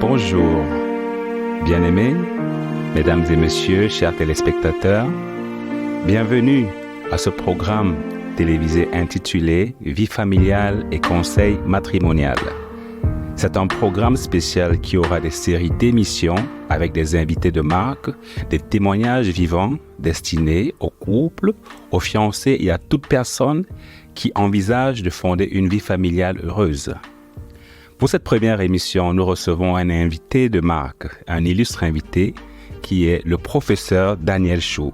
Bonjour, bien-aimés, mesdames et messieurs, chers téléspectateurs, bienvenue à ce programme télévisé intitulé Vie familiale et conseil matrimonial. C'est un programme spécial qui aura des séries d'émissions avec des invités de marque, des témoignages vivants destinés aux couples, aux fiancés et à toute personne qui envisage de fonder une vie familiale heureuse. Pour cette première émission, nous recevons un invité de marque, un illustre invité qui est le professeur Daniel Chou.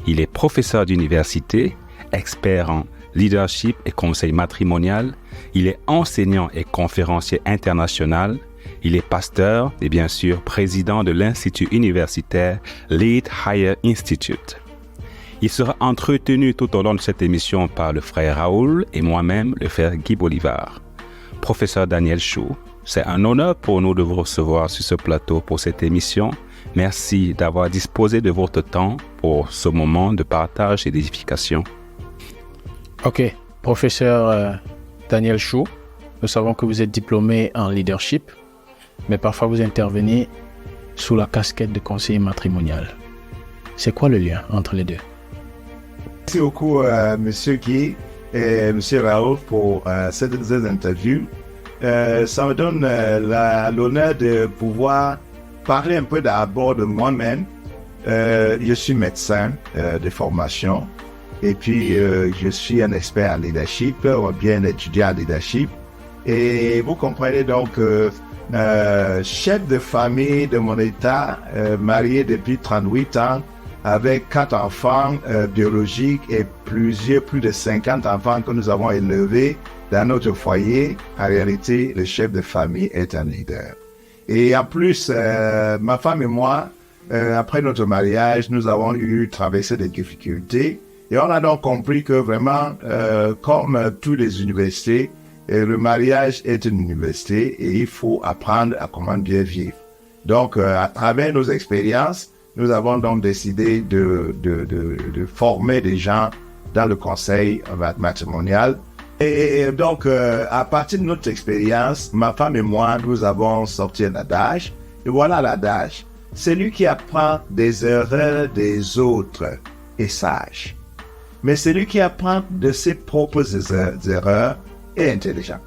Il est professeur d'université, expert en leadership et conseil matrimonial. Il est enseignant et conférencier international. Il est pasteur et bien sûr président de l'Institut universitaire Lead Higher Institute. Il sera entretenu tout au long de cette émission par le frère Raoul et moi-même, le frère Guy Bolivar. Professeur Daniel Chou, c'est un honneur pour nous de vous recevoir sur ce plateau pour cette émission. Merci d'avoir disposé de votre temps pour ce moment de partage et d'édification. Ok, professeur Daniel Chou, nous savons que vous êtes diplômé en leadership, mais parfois vous intervenez sous la casquette de conseiller matrimonial. C'est quoi le lien entre les deux? Merci beaucoup, Monsieur Guy et Monsieur Raoul pour cette interview. Ça me donne l'honneur de pouvoir parler un peu d'abord de moi-même. Je suis médecin de formation et puis je suis un expert en leadership, ou bien étudiant en leadership. Et vous comprenez donc, chef de famille de mon état, marié depuis 38 ans, avec 4 enfants biologiques et plus de 50 enfants que nous avons élevés dans notre foyer. En réalité, le chef de famille est un leader. Et en plus, ma femme et moi, après notre mariage, nous avons traversé des difficultés. Et on a donc compris que vraiment, comme toutes les universités, le mariage est une université et il faut apprendre à comment bien vivre. Donc, à travers nos expériences, nous avons donc décidé de former des gens dans le conseil matrimonial. Et donc, à partir de notre expérience, ma femme et moi, nous avons sorti un adage. Et voilà l'adage. Celui qui apprend des erreurs des autres est sage. Mais celui qui apprend de ses propres erreurs est intelligent.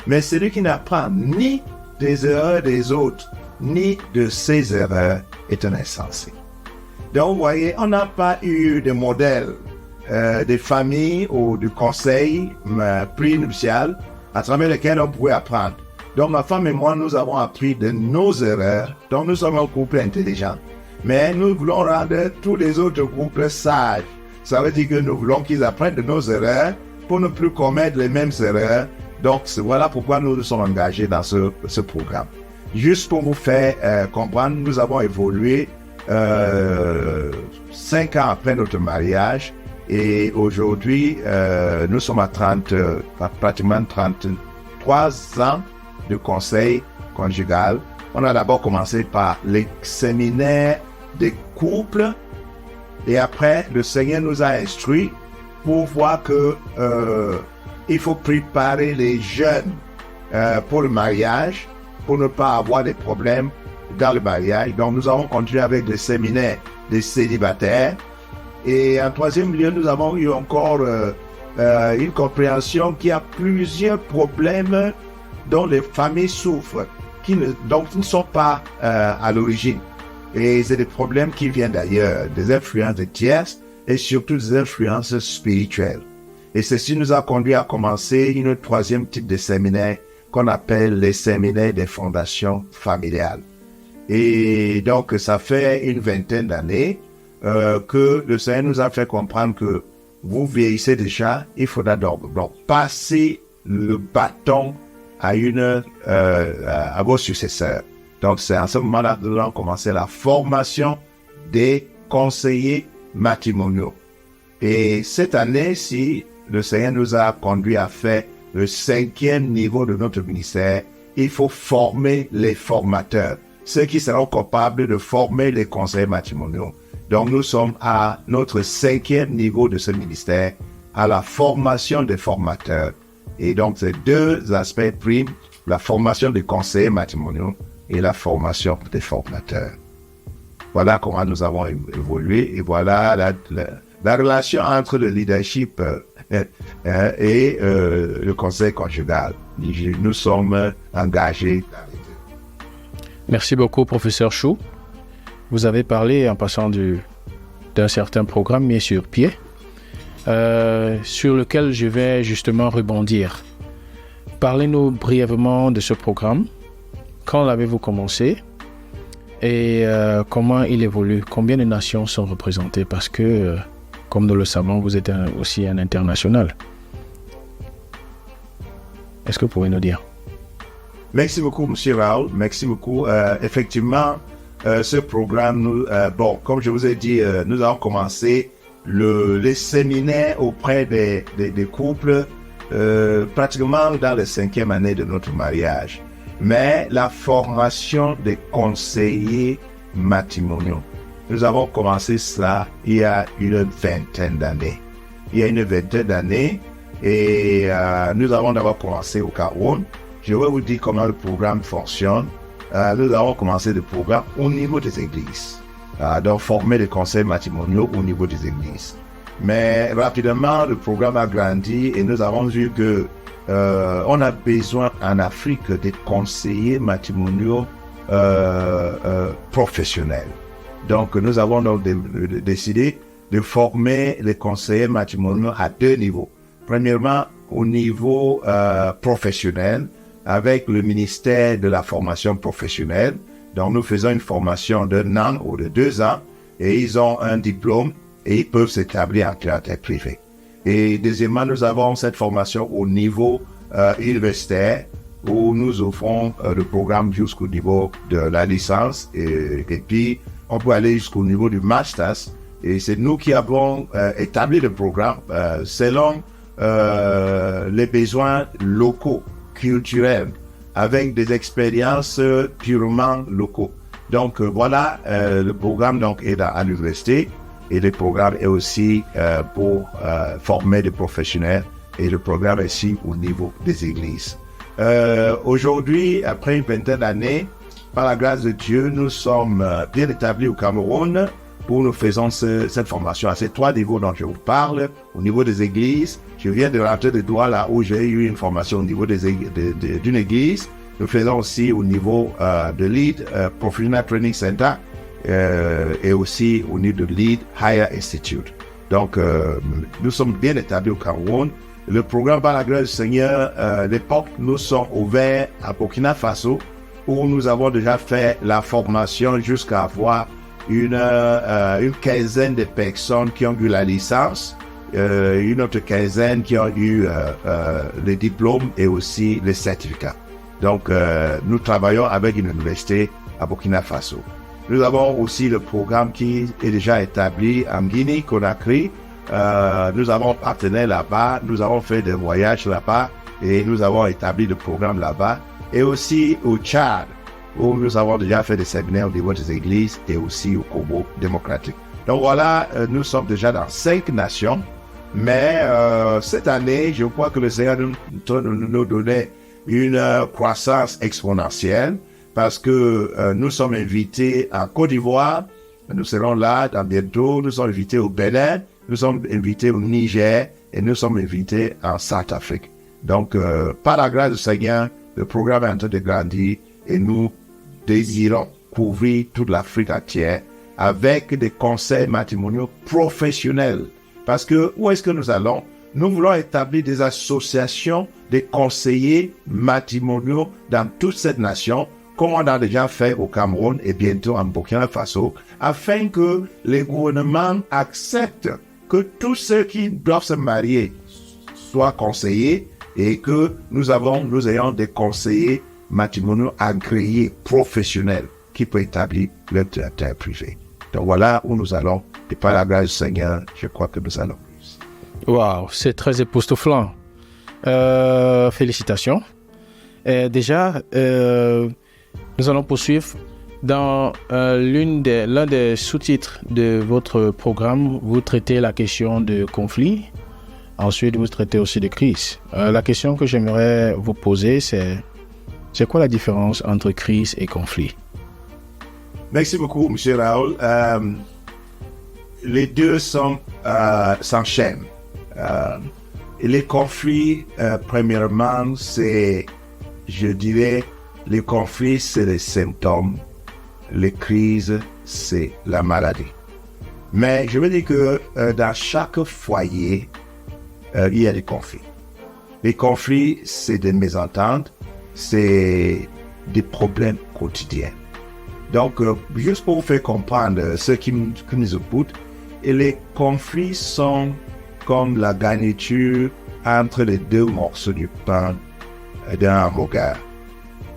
Mais celui qui n'apprend ni des erreurs des autres, ni de ses erreurs, est un insensé. Donc, vous voyez, on n'a pas eu de modèle de famille ou de conseil prénuptial à travers lequel on pouvait apprendre. Donc, ma femme et moi, nous avons appris de nos erreurs. Donc, nous sommes un couple intelligent. Mais nous voulons rendre tous les autres couples sages. Ça veut dire que nous voulons qu'ils apprennent de nos erreurs pour ne plus commettre les mêmes erreurs. Donc, voilà pourquoi nous nous sommes engagés dans ce programme. Juste pour vous faire comprendre, nous avons évolué 5 ans après notre mariage et aujourd'hui, nous sommes à pratiquement 33 ans de conseil conjugal. On a d'abord commencé par les séminaires des couples et après, le Seigneur nous a instruits pour voir que il faut préparer les jeunes pour le mariage, pour ne pas avoir des problèmes dans le mariage. Donc, nous avons continué avec des séminaires des célibataires. Et en troisième lieu, nous avons eu encore une compréhension qu'il y a plusieurs problèmes dont les familles souffrent, donc qui ne sont pas à l'origine. Et c'est des problèmes qui viennent d'ailleurs, des influences de tierces et surtout des influences spirituelles. Et ceci nous a conduit à commencer une troisième type de séminaire qu'on appelle les séminaires des fondations familiales. Et donc, ça fait une vingtaine d'années que le Seigneur nous a fait comprendre que vous vieillissez déjà, il faudra donc passer le bâton à vos successeurs. Donc, c'est à ce moment-là que nous allons commencer la formation des conseillers matrimoniaux. Et cette année-ci, le Seigneur nous a conduit à faire le 5e niveau de notre ministère. Il faut former les formateurs, ceux qui seront capables de former les conseillers matrimoniaux. Donc, nous sommes à notre 5e niveau de ce ministère, à la formation des formateurs. Et donc, ces deux aspects priment la formation des conseillers matrimoniaux et la formation des formateurs. Voilà comment nous avons évolué et voilà la relation entre le leadership et le conseil conjugal. Nous sommes engagés. Merci beaucoup, professeur Chou. Vous avez parlé en passant d'un certain programme mis sur pied, sur lequel je vais justement rebondir. Parlez-nous brièvement de ce programme. Quand l'avez-vous commencé et comment il évolue? Combien de nations sont représentées? Parce que, comme nous le savons, vous êtes aussi un international. Est-ce que vous pouvez nous dire? Merci beaucoup, M. Raoul. Merci beaucoup. Effectivement, ce programme, comme je vous ai dit, nous avons commencé les séminaires auprès des couples pratiquement dans la 5e année de notre mariage. Mais la formation des conseillers matrimoniaux, nous avons commencé cela il y a une vingtaine d'années. Et nous avons d'abord commencé au Cameroun. Je vais vous dire comment le programme fonctionne. Nous avons commencé le programme au niveau des églises. Donc former des conseils matrimoniaux au niveau des églises. Mais rapidement, le programme a grandi et nous avons vu que on a besoin en Afrique de conseillers matrimoniaux professionnels. Donc nous avons donc décidé de former les conseillers matrimoniaux à 2 niveaux. Premièrement, au niveau professionnel, avec le ministère de la formation professionnelle. Donc nous faisons une formation d'1 an ou de 2 ans et ils ont un diplôme et ils peuvent s'établir en clientèle privée. Et deuxièmement, nous avons cette formation au niveau universitaire où nous offrons le programme jusqu'au niveau de la licence et puis on peut aller jusqu'au niveau du master. Et c'est nous qui avons établi le programme selon les besoins locaux, culturels, avec des expériences purement locaux. Donc voilà, le programme donc est à l'université et le programme est aussi pour former des professionnels et le programme est aussi au niveau des églises. Aujourd'hui, après une vingtaine d'années, par la grâce de Dieu, nous sommes bien établis au Cameroun où nous faisons cette formation à ces 3 niveaux dont je vous parle. Au niveau des églises, je viens de rentrer de Douala là où j'ai eu une formation au niveau d'une église. Nous faisons aussi au niveau de Lead Professional Training Center et aussi au niveau de Lead Higher Institute. Donc, nous sommes bien établis au Cameroun. Le programme par la grâce du Seigneur, l'époque, nous sommes ouverts à Burkina Faso où nous avons déjà fait la formation jusqu'à avoir une quinzaine de personnes qui ont eu la licence, une autre quinzaine qui ont eu les diplômes et aussi les certificats. Donc, nous travaillons avec une université à Burkina Faso. Nous avons aussi le programme qui est déjà établi en Guinée-Conakry. Nous avons partenaire là-bas, nous avons fait des voyages là-bas et nous avons établi le programme là-bas. Et aussi au Tchad, où nous avons déjà fait des séminaires au niveau des églises et aussi au Congo démocratique. Donc voilà, nous sommes déjà dans 5 nations, mais cette année, je crois que le Seigneur nous donnait une croissance exponentielle parce que nous sommes invités en Côte d'Ivoire, nous serons là dans bientôt, nous sommes invités au Bénin, nous sommes invités au Niger et nous sommes invités en Centrafrique. Donc, par la grâce du Seigneur, le programme est en train de grandir et nous désirons couvrir toute l'Afrique entière avec des conseils matrimoniaux professionnels. Parce que où est-ce que nous allons? Nous voulons établir des associations de conseillers matrimoniaux dans toute cette nation, comme on a déjà fait au Cameroun et bientôt en Burkina Faso, afin que les gouvernements acceptent que tous ceux qui doivent se marier soient conseillés et que nous ayons des conseillers matrimoniaux agréés, professionnels, qui peuvent établir leur clientèle privée. Donc voilà où nous allons. Et par la grâce du Seigneur, je crois que nous allons plus. Waouh, c'est très époustouflant. Félicitations. Déjà, nous allons poursuivre. Dans l'un des sous-titres de votre programme, vous traitez la question de conflit. Ensuite, vous traitez aussi de crise. La question que j'aimerais vous poser, c'est C'est quoi la différence entre crise et conflit? Merci beaucoup, M. Raoul. Les deux s'enchaînent. Et les conflits, premièrement, je dirais, les conflits, c'est les symptômes. Les crises, c'est la maladie. Mais je veux dire que dans chaque foyer, il y a des conflits. Les conflits, c'est des mésententes, c'est des problèmes quotidiens. Donc, juste pour vous faire comprendre ceux qui nous écoutent, les conflits sont comme la garniture entre les deux morceaux du pain d'un hamburger.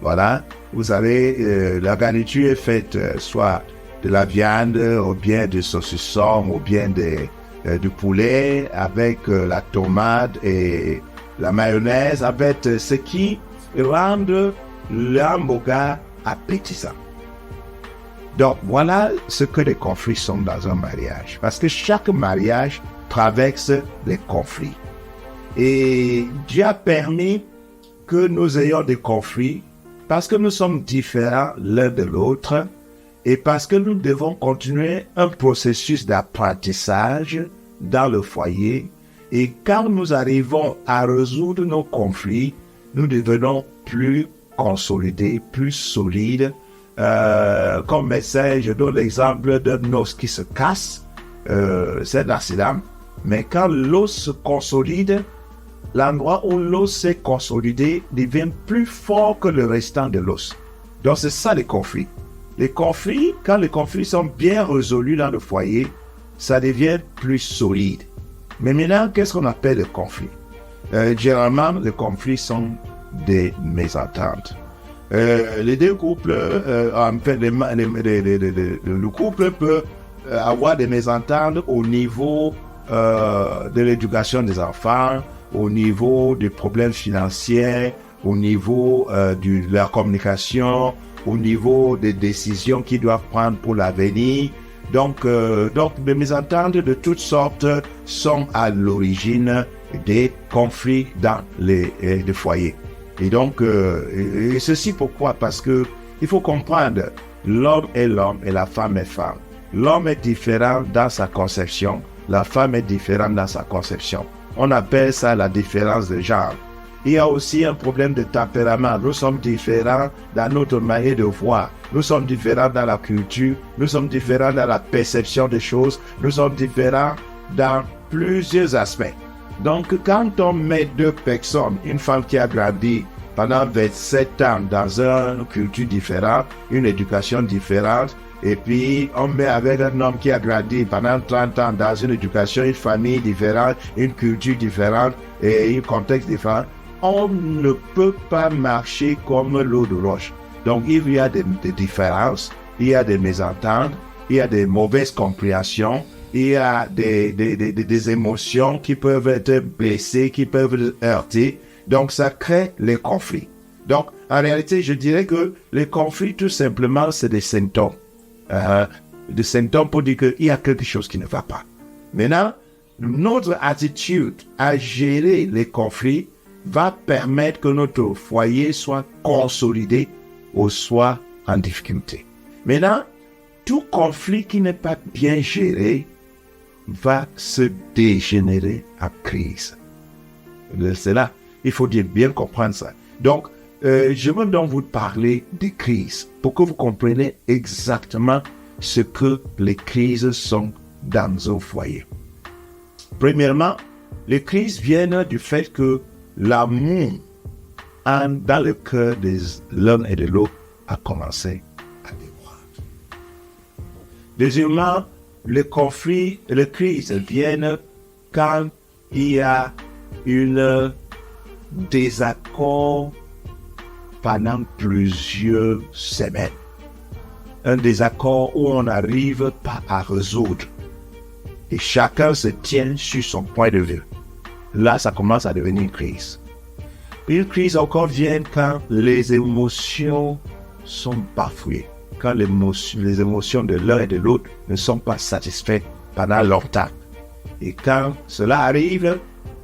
Voilà, vous savez, la garniture est faite soit de la viande, ou bien de saucisson, ou bien du poulet, avec la tomate et la mayonnaise, avec ce qui rend le hamburger appétissant. Donc, voilà ce que les conflits sont dans un mariage. Parce que chaque mariage traverse les conflits. Et Dieu a permis que nous ayons des conflits parce que nous sommes différents l'un de l'autre et parce que nous devons continuer un processus d'apprentissage dans le foyer. Et quand nous arrivons à résoudre nos conflits, nous devenons plus consolidés, plus solides. Comme médecin, je donne l'exemple d'un os qui se casse, c'est l'accident. Mais quand l'os se consolide, l'endroit où l'os s'est consolidé devient plus fort que le restant de l'os. Donc c'est ça les conflits. Les conflits, quand les conflits sont bien résolus dans le foyer, ça devient plus solide. Mais maintenant, qu'est-ce qu'on appelle le conflit? Généralement, les conflits sont des mésententes. Les deux couples, le couple peut avoir des mésententes au niveau de l'éducation des enfants, au niveau des problèmes financiers, au niveau de la communication, au niveau des décisions qu'ils doivent prendre pour l'avenir. Donc, les mésententes de toutes sortes sont à l'origine des conflits dans les foyers. Et donc, et ceci pourquoi? Parce que il faut comprendre, l'homme est l'homme et la femme est femme. L'homme est différent dans sa conception, la femme est différente dans sa conception. On appelle ça la différence de genre. Il y a aussi un problème de tempérament. Nous sommes différents dans notre manière de voir. Nous sommes différents dans la culture. Nous sommes différents dans la perception des choses. Nous sommes différents dans plusieurs aspects. Donc, quand on met deux personnes, une femme qui a grandi pendant 27 ans dans une culture différente, une éducation différente, et puis on met avec un homme qui a grandi pendant 30 ans dans une éducation, une famille différente, une culture différente et un contexte différent, on ne peut pas marcher comme l'eau de roche. Donc, il y a des différences, il y a des mésententes, il y a des mauvaises compréhensions, il y a des émotions qui peuvent être blessées, qui peuvent heurter. Donc, ça crée les conflits. Donc, en réalité, je dirais que les conflits, tout simplement, c'est des symptômes. Des symptômes pour dire qu'il y a quelque chose qui ne va pas. Maintenant, notre attitude à gérer les conflits va permettre que notre foyer soit consolidé ou soit en difficulté. Maintenant, tout conflit qui n'est pas bien géré va se dégénérer en crise. C'est là, il faut bien comprendre ça. Donc, je veux donc vous parler des crises pour que vous compreniez exactement ce que les crises sont dans un foyer. Premièrement, les crises viennent du fait que l'amour dans le cœur de l'un et de l'autre a commencé à déboire. Deuxièmement, les conflits et les crises viennent quand il y a un désaccord pendant plusieurs semaines. Un désaccord où on n'arrive pas à résoudre. Et chacun se tient sur son point de vue. Là, ça commence à devenir une crise. Une crise encore vient quand les émotions sont bafouées. Quand les émotions de l'un et de l'autre ne sont pas satisfaites pendant longtemps. Et quand cela arrive,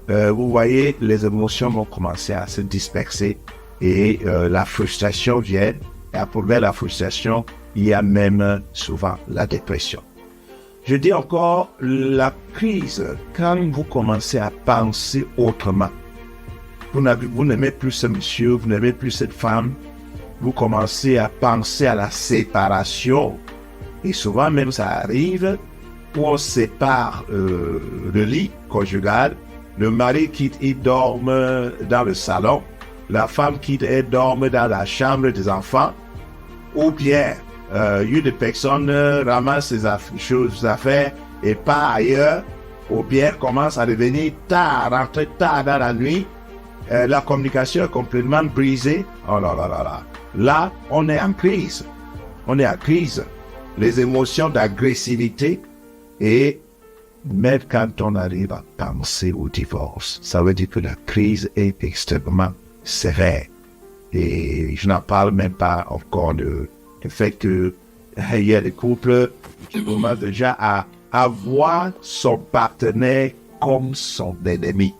vous voyez, les émotions vont commencer à se disperser et la frustration vient. Et après la frustration, il y a même souvent la dépression. Je dis encore, la crise, quand vous commencez à penser autrement, vous n'aimez plus ce monsieur, vous n'aimez plus cette femme, vous commencez à penser à la séparation. Et souvent même ça arrive où on sépare le lit conjugal, le mari quitte, il dorme dans le salon, la femme quitte, elle dorme dans la chambre des enfants, ou bien une personne ramasse ses affaires et part ailleurs, ou bien commence à devenir tard, rentrer tard dans la nuit, la communication est complètement brisée. Oh là là là là. Là, on est en crise. On est en crise. Les émotions d'agressivité et même quand on arrive à penser au divorce, ça veut dire que la crise est extrêmement sévère. Et je n'en parle même pas encore du fait que il y a des couples qui commencent déjà à voir son partenaire comme son ennemi.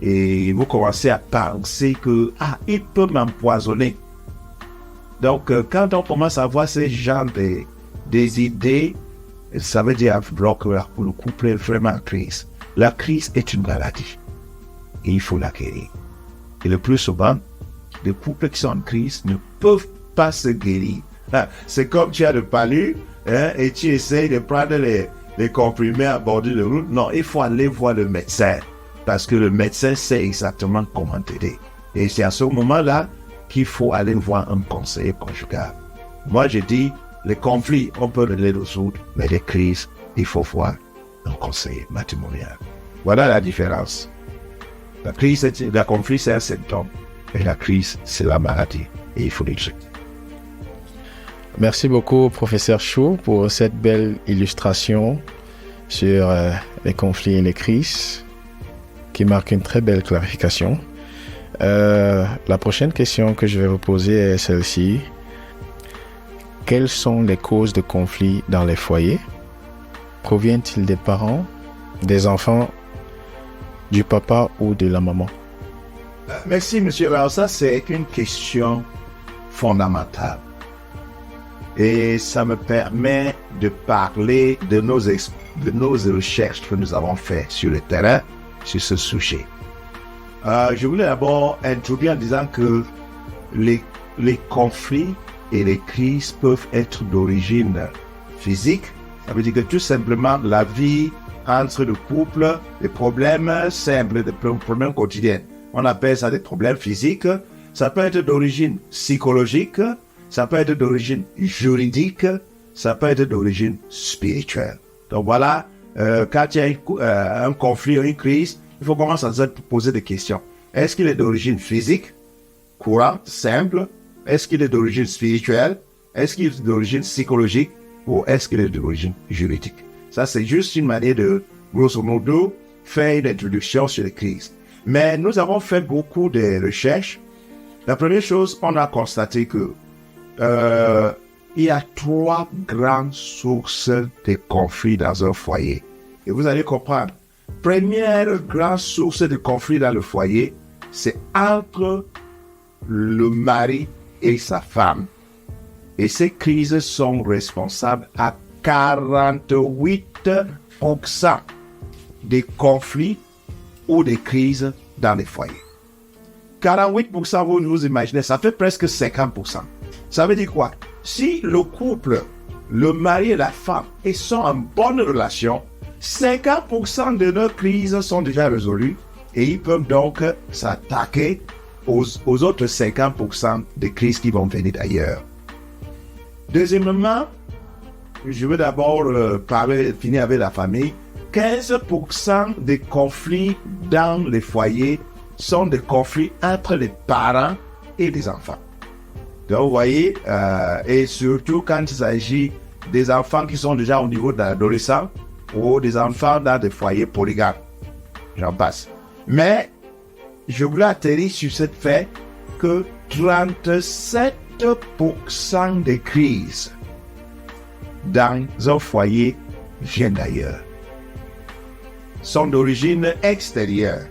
Et vous commencez à penser que il peut m'empoisonner. Donc, quand on commence à voir ces genres des idées, ça veut dire que le couple est vraiment en crise. La crise est une maladie. Et il faut la guérir. Et le plus souvent, les couples qui sont en crise ne peuvent pas se guérir. C'est comme tu as le palu, et tu essayes de prendre les comprimés à bord de route. Non, il faut aller voir le médecin. Parce que le médecin sait exactement comment t'aider. Et c'est à ce moment-là qu'il faut aller voir un conseiller conjugal. Moi, je dis, les conflits, on peut les résoudre, mais les crises, il faut voir un conseiller matrimonial. Voilà la différence. La conflit, c'est un symptôme, et la crise, c'est la maladie, et il faut les traiter. Merci beaucoup, professeur Chou, pour cette belle illustration sur les conflits et les crises, qui marque une très belle clarification. La prochaine question que je vais vous poser est celle-ci. Quelles sont les causes de conflits dans les foyers? Proviennent-ils des parents, des enfants, du papa ou de la maman? Merci, monsieur. Alors ça, c'est une question fondamentale. Et ça me permet de parler de nos recherches que nous avons faites sur le terrain sur ce sujet. Je voulais d'abord introduire en disant que les conflits et les crises peuvent être d'origine physique. Ça veut dire que tout simplement la vie entre le couple, des problèmes simples, des problèmes quotidiens. On appelle ça des problèmes physiques. Ça peut être d'origine psychologique, ça peut être d'origine juridique, ça peut être d'origine spirituelle. Donc voilà, quand il y a un conflit ou une crise, il faut commencer à se poser des questions. Est-ce qu'il est d'origine physique, courante, simple? Est-ce qu'il est d'origine spirituelle? Est-ce qu'il est d'origine psychologique? Ou est-ce qu'il est d'origine juridique? Ça, c'est juste une manière de, grosso modo, faire une introduction sur les crises. Mais nous avons fait beaucoup de recherches. La première chose, on a constaté que il y a 3 grandes sources de conflits dans un foyer. Et vous allez comprendre. Première grande source de conflit dans le foyer, c'est entre le mari et sa femme. Et ces crises sont responsables à 48% des conflits ou des crises dans les foyers. 48%, vous imaginez, ça fait presque 50%. Ça veut dire quoi? Si le couple, le mari et la femme, ils sont en bonne relation, 50% de nos crises sont déjà résolues et ils peuvent donc s'attaquer aux autres 50% des crises qui vont venir d'ailleurs. Deuxièmement, je veux d'abord finir avec la famille. 15% des conflits dans les foyers sont des conflits entre les parents et les enfants. Donc vous voyez, et surtout quand il s'agit des enfants qui sont déjà au niveau de l'adolescent ou des enfants dans des foyers polygames. J'en passe. Mais je voulais atterrir sur ce fait que 37% des crises dans un foyer viennent d'ailleurs, sont d'origine extérieure.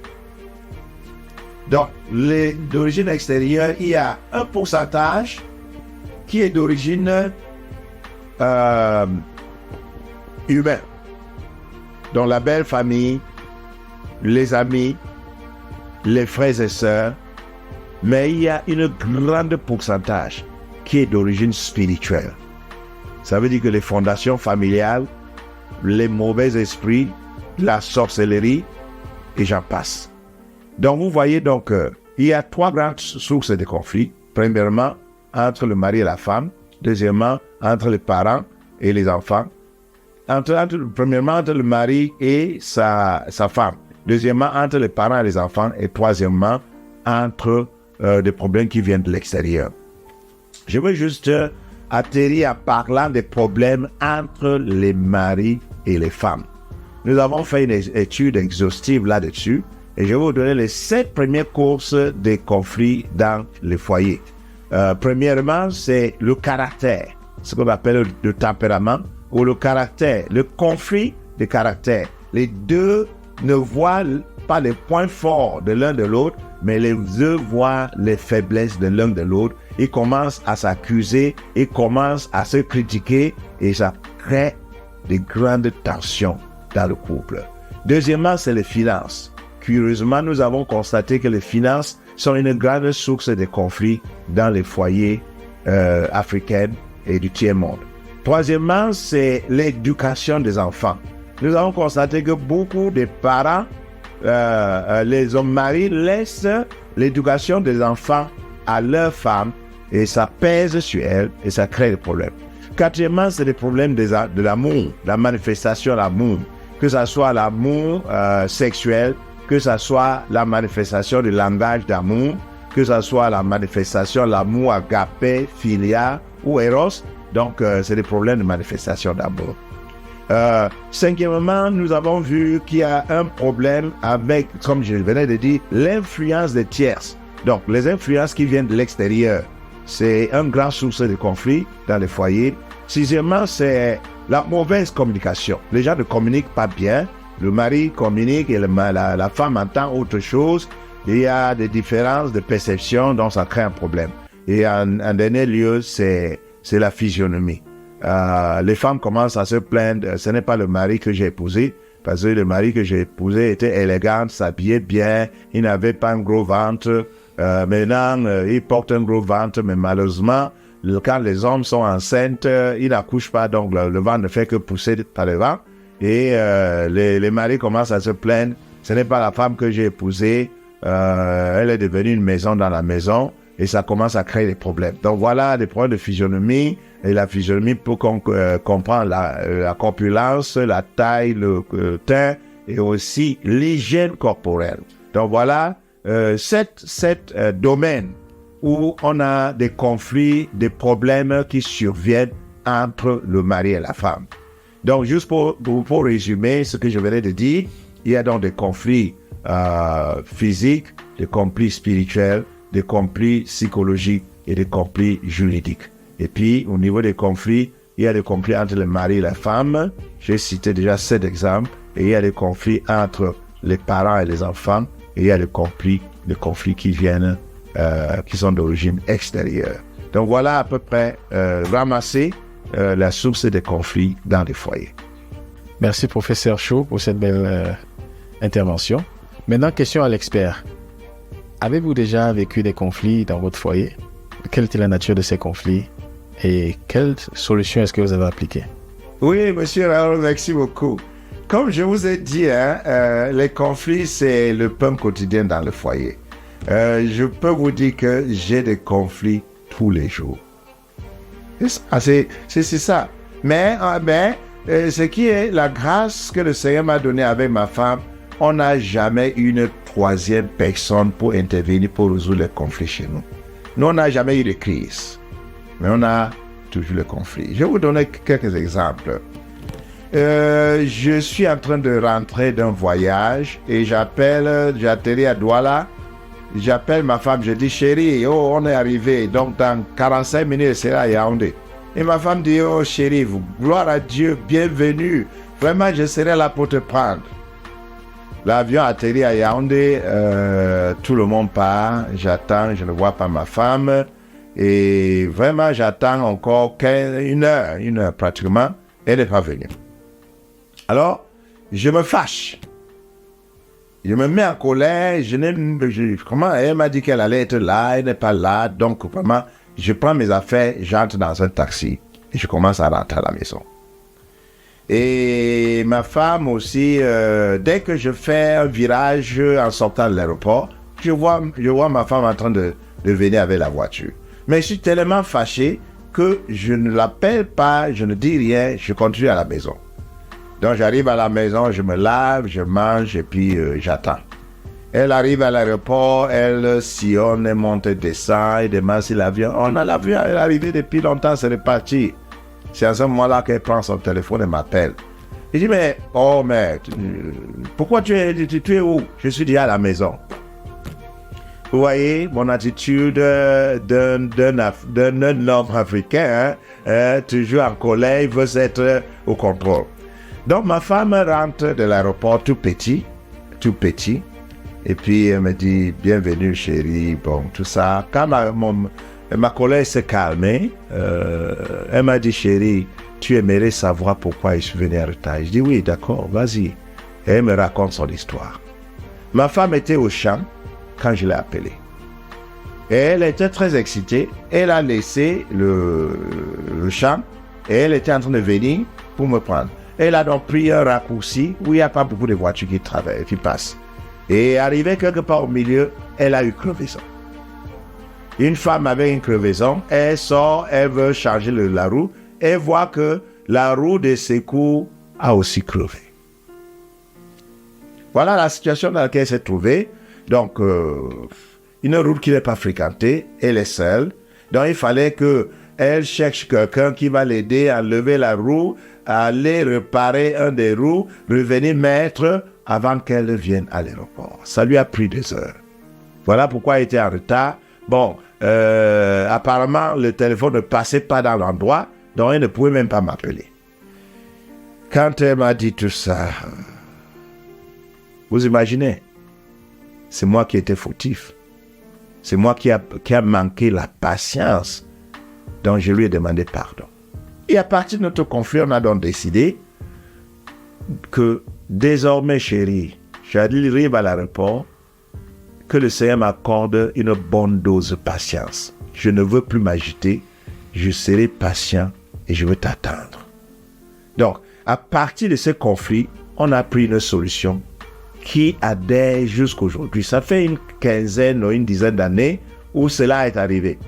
Donc, les d'origine extérieure, il y a un pourcentage qui est d'origine humaine. Donc, la belle famille, les amis, les frères et sœurs, mais il y a une grande pourcentage qui est d'origine spirituelle. Ça veut dire que les fondations familiales, les mauvais esprits, la sorcellerie, et j'en passe. Donc vous voyez donc, il y a 3 grandes sources de conflits. Premièrement, entre le mari et la femme. Deuxièmement, entre les parents et les enfants. Premièrement, entre le mari et sa femme. Deuxièmement, entre les parents et les enfants. Et troisièmement, entre des problèmes qui viennent de l'extérieur. Je veux juste atterrir en parlant des problèmes entre les maris et les femmes. Nous avons fait une étude exhaustive là-dessus et je vais vous donner les 7 premières courses des conflits dans les foyers. Premièrement, c'est le caractère, ce qu'on appelle le tempérament ou le caractère, le conflit de caractère. Les deux ne voient pas les points forts de l'un de l'autre, mais les deux voient les faiblesses de l'un de l'autre. Ils commencent à s'accuser, ils commencent à se critiquer et ça crée de grandes tensions dans le couple. Deuxièmement, c'est les finances. Curieusement, nous avons constaté que les finances sont une grande source de conflits dans les foyers africains et du tiers-monde. Troisièmement, c'est l'éducation des enfants. Nous avons constaté que beaucoup de parents, les hommes mariés, laissent l'éducation des enfants à leurs femmes et ça pèse sur elles et ça crée des problèmes. Quatrièmement, c'est des problèmes de l'amour, la manifestation de l'amour, que ce soit l'amour sexuel, que ce soit la manifestation du langage d'amour, que ce soit la manifestation de l'amour agapé, philia ou eros. Donc, c'est des problèmes de manifestation d'amour. Cinquièmement, nous avons vu qu'il y a un problème avec, comme je venais de dire, l'influence des tierces. Donc, les influences qui viennent de l'extérieur, c'est une grande source de conflit dans les foyers. Sixièmement, c'est la mauvaise communication. Les gens ne communiquent pas bien. Le mari communique et la femme entend autre chose. Il y a des différences de perception, donc ça crée un problème. Et en dernier lieu, c'est la physionomie. Les femmes commencent à se plaindre, ce n'est pas le mari que j'ai épousé, parce que le mari que j'ai épousé était élégant, s'habillait bien, il n'avait pas un gros ventre. Maintenant, il porte un gros ventre, mais malheureusement, quand les hommes sont enceintes, ils n'accouchent pas, donc le ventre ne fait que pousser par le vent. Et les maris commencent à se plaindre, ce n'est pas la femme que j'ai épousée, elle est devenue une maison dans la maison, et ça commence à créer des problèmes. Donc voilà des problèmes de physionomie, et la physionomie peut comprendre la corpulence, la taille, le teint, et aussi l'hygiène corporelle. Donc voilà 7 domaines où on a des conflits, des problèmes qui surviennent entre le mari et la femme. Donc, juste pour résumer ce que je venais de dire, il y a donc des conflits physiques, des conflits spirituels, des conflits psychologiques et des conflits juridiques. Et puis, au niveau des conflits, il y a des conflits entre le mari et la femme. J'ai cité déjà 7 exemples. Et il y a des conflits entre les parents et les enfants. Et il y a des conflits qui viennent, qui sont d'origine extérieure. Donc, voilà à peu près ramasser la source des conflits dans les foyers. Merci, professeur Chou, pour cette belle intervention. Maintenant, question à l'expert. Avez-vous déjà vécu des conflits dans votre foyer? Quelle était la nature de ces conflits? Et quelles solutions est-ce que vous avez appliquées? Oui, monsieur Raoul, merci beaucoup. Comme je vous ai dit, les conflits, c'est le pain quotidien dans le foyer. Je peux vous dire que j'ai des conflits tous les jours. C'est ça. Mais ce qui est la grâce que le Seigneur m'a donnée avec ma femme, on n'a jamais une troisième personne pour intervenir pour résoudre les conflits chez nous. Nous, on n'a jamais eu de crise, mais on a toujours le conflit. Je vais vous donner quelques exemples. Je suis en train de rentrer d'un voyage et j'atterris à Douala. J'appelle ma femme, je dis chérie, on est arrivé, donc dans 45 minutes, elle sera à Yaoundé. Et ma femme dit, oh chérie, gloire à Dieu, bienvenue, vraiment je serai là pour te prendre. L'avion atterrit à Yaoundé, tout le monde part, j'attends, je ne vois pas ma femme. Et vraiment, j'attends encore une heure pratiquement, elle n'est pas venue. Alors, je me fâche. Je me mets en colère, comment elle m'a dit qu'elle allait être là, elle n'est pas là, donc vraiment, je prends mes affaires, j'entre dans un taxi et je commence à rentrer à la maison. Et ma femme aussi, dès que je fais un virage en sortant de l'aéroport, je vois ma femme en train de venir avec la voiture. Mais je suis tellement fâché que je ne l'appelle pas, je ne dis rien, je continue à la maison. Donc j'arrive à la maison, je me lave, je mange et puis j'attends. Elle arrive à l'aéroport, elle sillonne, elle monte, descend, elle demande si l'avion... On a l'avion, elle est arrivée depuis longtemps, c'est reparti. C'est à ce moment-là qu'elle prend son téléphone et m'appelle. Je dis, mais pourquoi tu es où? Je suis déjà à la maison. Vous voyez, mon attitude d'un homme africain, toujours en colère, il veut être au contrôle. Donc, ma femme rentre de l'aéroport tout petit, et puis elle me dit, bienvenue chérie, bon, tout ça. Quand ma colère s'est calmée, elle m'a dit, chérie, tu aimerais savoir pourquoi je suis venu en retard. Je dis, oui, d'accord, vas-y. Et elle me raconte son histoire. Ma femme était au champ quand je l'ai appelée. Et elle était très excitée. Elle a laissé le champ et elle était en train de venir pour me prendre. Elle a donc pris un raccourci où il n'y a pas beaucoup de voitures qui passent. Et arrivée quelque part au milieu, elle a eu crevaison. Une femme avec une crevaison, elle sort, elle veut changer la roue, et voit que la roue de secours a aussi crevé. Voilà la situation dans laquelle elle s'est trouvée. Donc, une route qui n'est pas fréquentée, elle est seule. Donc, il fallait qu'elle cherche quelqu'un qui va l'aider à lever la roue, à aller réparer un des roues, revenir mettre avant qu'elle vienne à l'aéroport. Ça lui a pris 2 heures. Voilà pourquoi elle était en retard. Bon, apparemment, le téléphone ne passait pas dans l'endroit, donc elle ne pouvait même pas m'appeler. Quand elle m'a dit tout ça, vous imaginez, c'est moi qui étais fautif. C'est moi qui a manqué la patience. Donc je lui ai demandé pardon. Et à partir de notre conflit, on a donc décidé que désormais, chérie, j'arrive à l'aéroport, que le Seigneur m'accorde une bonne dose de patience. Je ne veux plus m'agiter, je serai patient et je veux t'attendre. Donc, à partir de ce conflit, on a pris une solution qui adhère jusqu'aujourd'hui. Ça fait une quinzaine ou une dizaine d'années où cela est arrivé.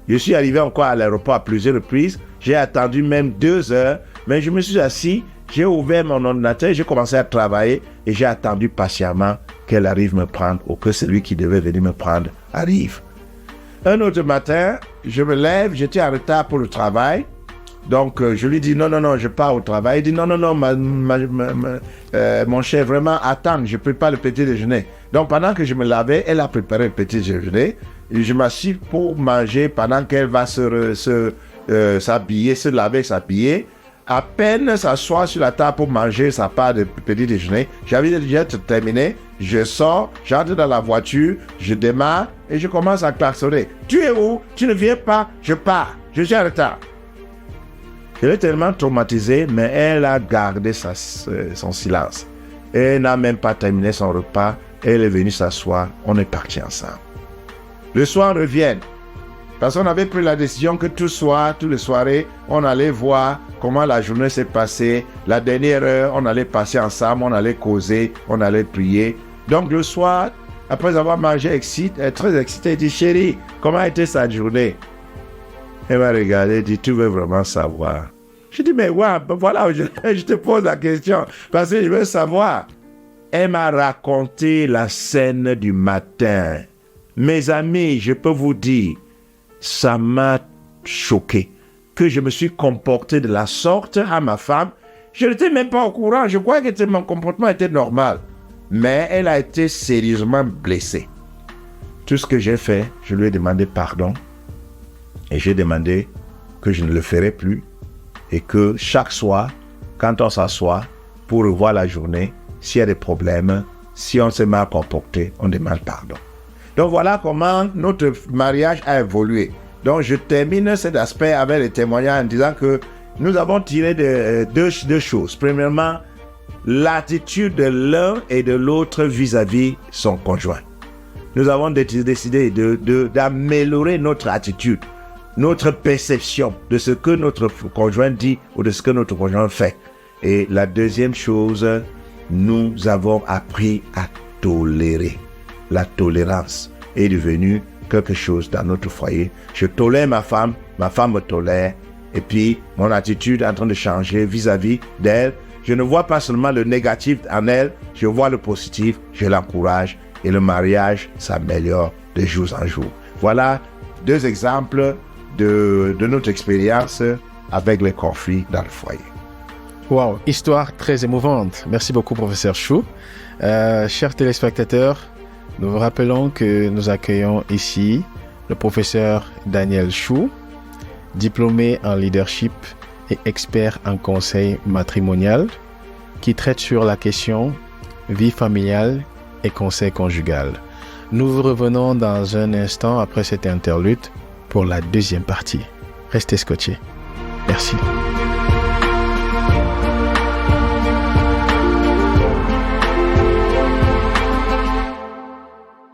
Je suis arrivé encore à l'aéroport à plusieurs reprises. J'ai attendu même 2 heures, mais je me suis assis, j'ai ouvert mon ordinateur, j'ai commencé à travailler et j'ai attendu patiemment qu'elle arrive me prendre ou que celui qui devait venir me prendre arrive. Un autre matin, je me lève, j'étais en retard pour le travail. Donc, je lui dis non, je pars au travail. Il dit non, mon cher, vraiment, attends, je prépare le petit déjeuner. Donc, pendant que je me lavais, elle a préparé le petit déjeuner. Et je m'assis pour manger pendant qu'elle va s'habiller, se laver, s'habiller. À peine s'asseoir sur la table pour manger sa part de petit déjeuner, j'avais déjà terminé. Je sors, j'entre dans la voiture, je démarre et je commence à klaxonner. Tu es où? Tu ne viens pas? Je pars. Je suis en retard. Je l'ai tellement traumatisée, mais elle a gardé son silence. Elle n'a même pas terminé son repas. Elle est venue s'asseoir. On est partis ensemble. Le soir, on revient. Parce qu'on avait pris la décision que tout le soirée, on allait voir comment la journée s'est passée. La dernière heure, on allait passer ensemble, on allait causer, on allait prier. Donc le soir, après avoir mangé très excité, elle dit, chérie, comment a été sa journée? Elle m'a regardé et dit, tu veux vraiment savoir? Je dis, mais ouais, voilà, je te pose la question parce que je veux savoir. Elle m'a raconté la scène du matin. Mes amis, je peux vous dire, ça m'a choqué que je me suis comporté de la sorte à ma femme. Je n'étais même pas au courant. Je croyais que mon comportement était normal. Mais elle a été sérieusement blessée. Tout ce que j'ai fait, je lui ai demandé pardon. Et j'ai demandé que je ne le ferai plus. Et que chaque soir, quand on s'assoit pour revoir la journée, s'il y a des problèmes, si on s'est mal comporté, on demande pardon. Donc voilà comment notre mariage a évolué. Donc je termine cet aspect avec les témoignages en disant que nous avons tiré deux choses. Premièrement, l'attitude de l'un et de l'autre vis-à-vis son conjoint. Nous avons décidé d'améliorer notre attitude, notre perception de ce que notre conjoint dit ou de ce que notre conjoint fait. Et la deuxième chose, nous avons appris à tolérer. La tolérance est devenue quelque chose dans notre foyer. Je tolère ma femme me tolère. Et puis, mon attitude est en train de changer vis-à-vis d'elle. Je ne vois pas seulement le négatif en elle, je vois le positif, je l'encourage. Et le mariage s'améliore de jour en jour. Voilà 2 exemples de notre expérience avec les conflits dans le foyer. Wow, histoire très émouvante. Merci beaucoup, professeur Chou. Chers téléspectateurs, nous vous rappelons que nous accueillons ici le professeur Daniel Chou, diplômé en leadership et expert en conseil matrimonial, qui traite sur la question vie familiale et conseil conjugal. Nous vous revenons dans un instant après cette interlude pour la deuxième partie. Restez scotchés. Merci.